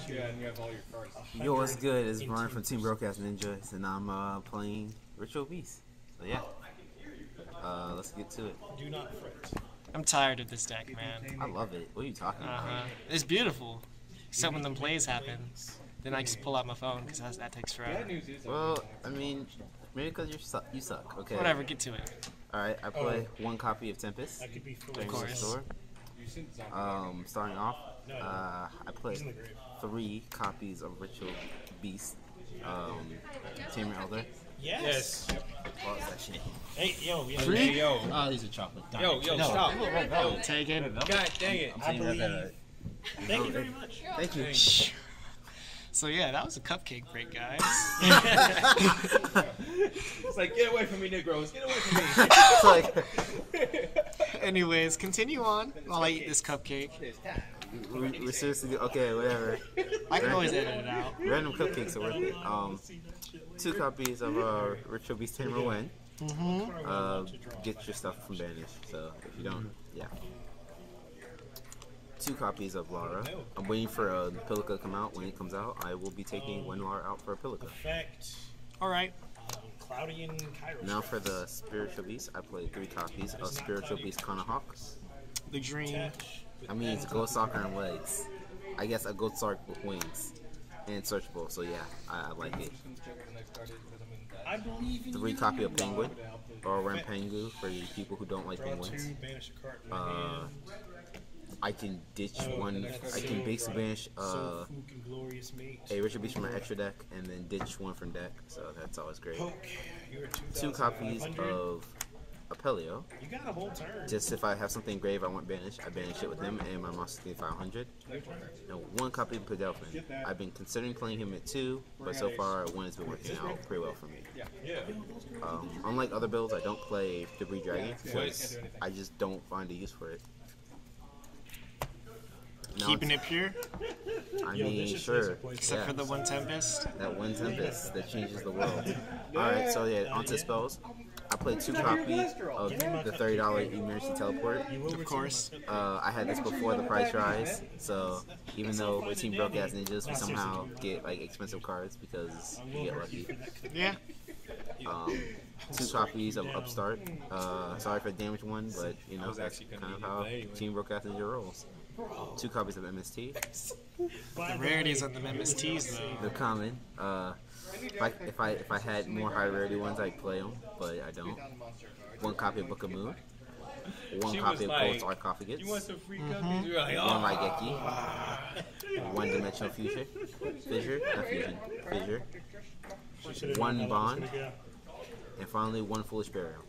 Yeah, and you have all your cards. Yo, what's good? It's Brian from Team BrokeAzNinjaz, and I'm playing Ritual Beast. So yeah, let's get to it. Do not fret. I'm tired of this deck, man. I love it. What are you talking about? It's beautiful. Except when the plays happen. Then I just pull out my phone because that takes forever. Well, I mean, maybe because you suck. Okay. Whatever, get to it. All right, I play one copy of Tempest. That could be Of course. Starting off, I play 3 copies of Ritual Beast, Tamer Elder. Yes. What was that shit? Hey, yo. Hey, yo. Oh, these are chocolate. Yo, stop. Yo, Take it. God dang it. I believe. Thank you very much. Thank you. So yeah, that was a cupcake break, guys. It's like, get away from me, Negroes. Get away from me. It's like, Anyways, continue on while I eat this cupcake. we seriously okay, whatever. I can always edit it out. Random cupcakes are worth it. 2 copies of Ritual Beast Tamer Win. Get your stuff from Banish. So if you don't, yeah. 2 copies of Lara. I'm waiting for Pilica to come out. When it comes out, I will be taking one Lara out for a Pilica. Effect. Alright. Cloudy and Kairos. Now for the Spiritual Beast, I played 3 copies of Spiritual Beast Conahawk. The dream. I mean, it's a Ghost Stalker and legs. I guess a Ghost Stalker with wings. And searchable, so yeah, I like it. I believe in 3 you. copy of Penguin, or Rampengu for the people who don't like Draw penguins. 2, banish a card from my hand. I can ditch one. I can basically banish So Fook and Glorious Mate. a Ritual Beast from my extra deck, and then ditch one from deck. So that's always great. Poke. You're at 2 copies of Apelio. You got a whole turn. Just if I have something grave I want banished, I banish it with him and my monster 500. And 1 copy of Pedelphin. I've been considering playing him at 2, but so far 1 has been working out pretty well for me. Unlike other builds, I don't play Debris Dragon because I just don't find a use for it. Now Keeping it pure, I mean, sure. except for the one Tempest. That one Tempest that changes the world. Alright, so yeah, onto spells. I played 2 copies of the $30 Emergency Teleport. Of course. I had this before the price rise, so even though we're Team BrokeAzNinjaz, we somehow get like expensive cards because we get lucky. Yeah. 2 copies of Upstart. Sorry for the damaged one, but you know that's kind of how Team BrokeAzNinjaz rolls. 2 copies of MST. The rarities on the MSTs though. They're common. If I had more high rarity ones, I'd play them, but I don't. 1 copy of Book of Moon. 1 copy of Gold Sarcophagus. 1 Raigeki. 1 Dimensional Fissure. Fissure. 1 Bond. And finally 1 Foolish Burial.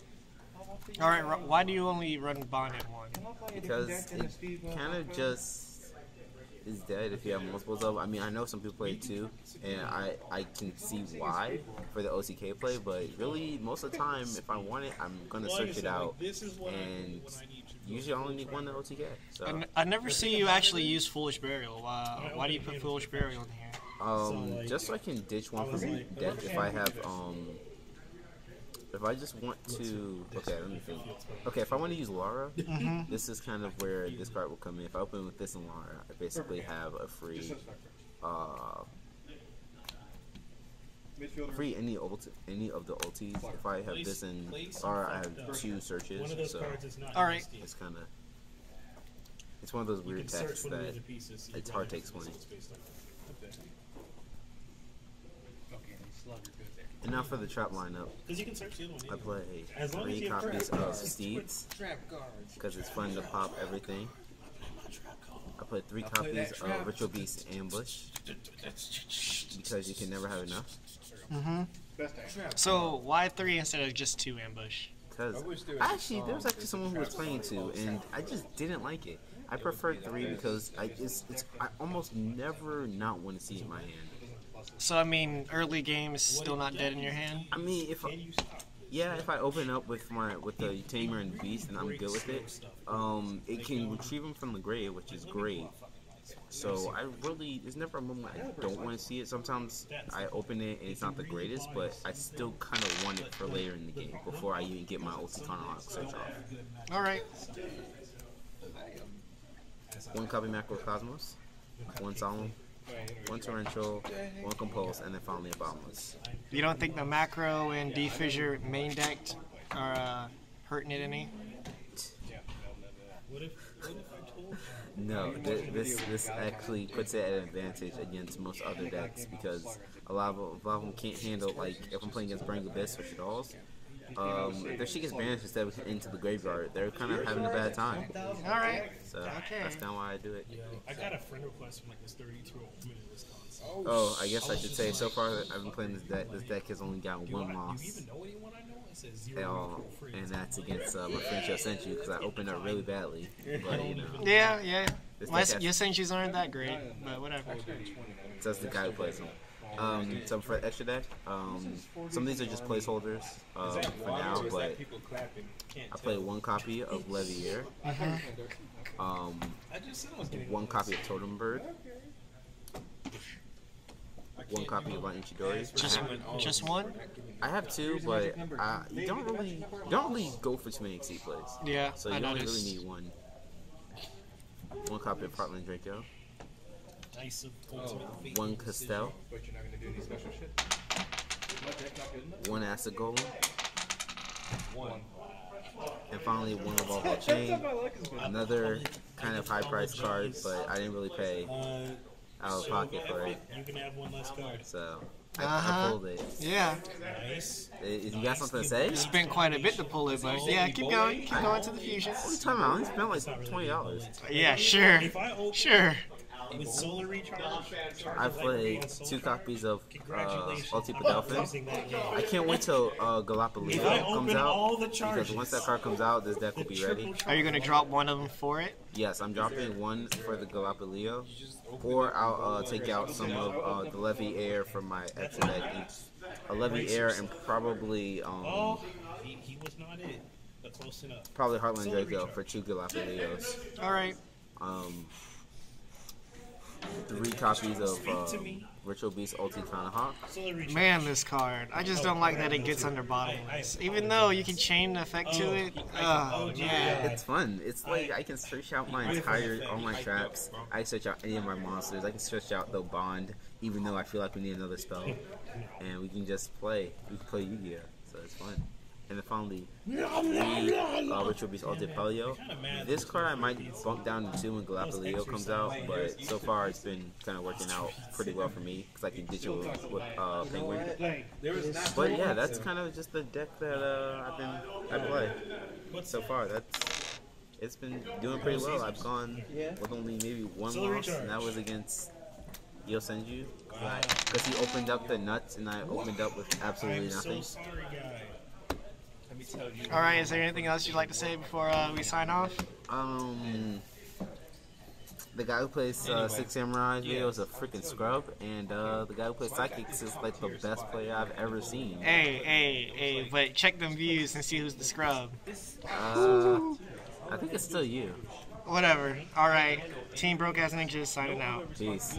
Alright, why do you only run Bond at 1? Because it kind of just is dead if you have multiples of. I mean, I know some people play it too, and I can see why for the OCK play, but really most of the time, if I want it, I'm gonna search it out, and usually I only need 1 to OTK. So I never see you actually use Foolish Burial. Why do you put Foolish Burial in here? just so I can ditch 1 from deck if I have if I just want to, okay, let me think. Okay, if I want to use Lara, this is kind of where this card will come in. If I open with this and Lara, I basically have a free any of the ultis. If I have this and Lara, I have 2 searches. So Alright. it's kind of, it's one of those weird texts that it's hard to explain. And now for the trap lineup, I play 3 copies of Steeds, because it's fun to pop everything. I play 3 copies of Ritual Beast Ambush, because you can never have enough. So why 3 instead of just 2 Ambush? Because actually, there was actually someone who was playing 2, and I just didn't like it. I prefer 3 because I almost never not want to see it in my hand. So I mean, early game is still not dead in your hand. I mean, if I open up with the Tamer and Beast and I'm good with it, it can retrieve them from the grave, which is great. So there's never a moment I don't want to see it. Sometimes I open it and it's not the greatest, but I still kind of want it for later in the game before I even get my ulti Conahawk search off. All right. 1 copy Macrocosmos, 1 Solemn, one torrential, one compulse, and then finally a boundless. You don't think the macro and defissure main deck are hurting it any? What if I told you? No, this actually puts it at an advantage against most other decks because a lot of them can't handle, like, if I'm playing against Brain Abyss or Shadalls, if their shit gets banished instead of into the graveyard, they're kind of having a bad time. Alright. So that's kind of why I do it. I got a friend request from like this 32-year-old woman in Wisconsin. Oh, I guess I should say, so far I've been playing this deck. This deck has only gotten one Do you loss. even know anyone I know? It says And, zero free. that's against my friend Joe sent you because I opened up really badly. But, you know, Yeah. this My, deck has, your Senchus aren't that great, but whatever. so that's the guy who plays them. So for the extra deck, some of these are just placeholders for now, but I play one copy of Levier, one copy of Totem Bird, one copy of Lightning Chidori. Just one? I have two, but you don't really go for too many exceed plays. Yeah, So I you only noticed. really need one. One copy of Heartland Draco, Dice of ultimate fate. one Castel, But you're not gonna do any special shit. What deck not good enough? one Acid Golem, One. and finally one Evolvable Chain. Another kind of high price card, but I didn't really pay out of pocket for it, You can have one less card. so I pulled it. Yeah. Nice. You got something to say? Spent quite a bit to pull it, but yeah, keep going. Keep going to the fusion. What are you talking about? I only spent like $20. Yeah, sure. If I open Sure. with solar recharge, I played two copies of congratulations. Ulti I'm Padelphine. losing that game. I can't wait till If I Galapaleo comes open all out, the because charges, once that card comes out, this deck will be ready. Are you gonna drop one of them for it? Yes, I'm dropping one for the Galapaleo, or I'll take out some of the Levy Air from my extra deck. A Levy Air and probably oh, he was not it, but close enough. probably Heartland Draco for two Galapaleos. All right. 3 copies of Ritual Beast Ulti Hawk. Solar recharge. Man, this card. I just don't like that it gets under bottomless. Even though you can chain the effect to it. Oh, man. It's fun. It's like I can search out my all my traps. I can search out any of my monsters. I can search out the bond, even though I feel like we need another spell. And we can just play. We can play Yu-Gi-Oh! So it's fun. And then finally, Ritual Beast Ulti Paleo. This card I might bump down to 2 when Galapaleo comes out, but so far it's been kind of working out pretty well for me because I can ditch it with Penguin. But yeah, that's kind of just the deck that I play so far. It's been doing pretty well. I've gone with only maybe one loss, and that was against Yosenju because he opened up the nuts and I opened up with absolutely nothing. So sorry, guy. All right. Is there anything else you'd like to say before we sign off? The guy who plays Six Samurai video is a freaking scrub, and the guy who plays Psychics is like the best player I've ever seen. Hey, but check them views and see who's the scrub. I think it's still you. Whatever. All right. Team BrokeAzNinjaz signing out. Peace.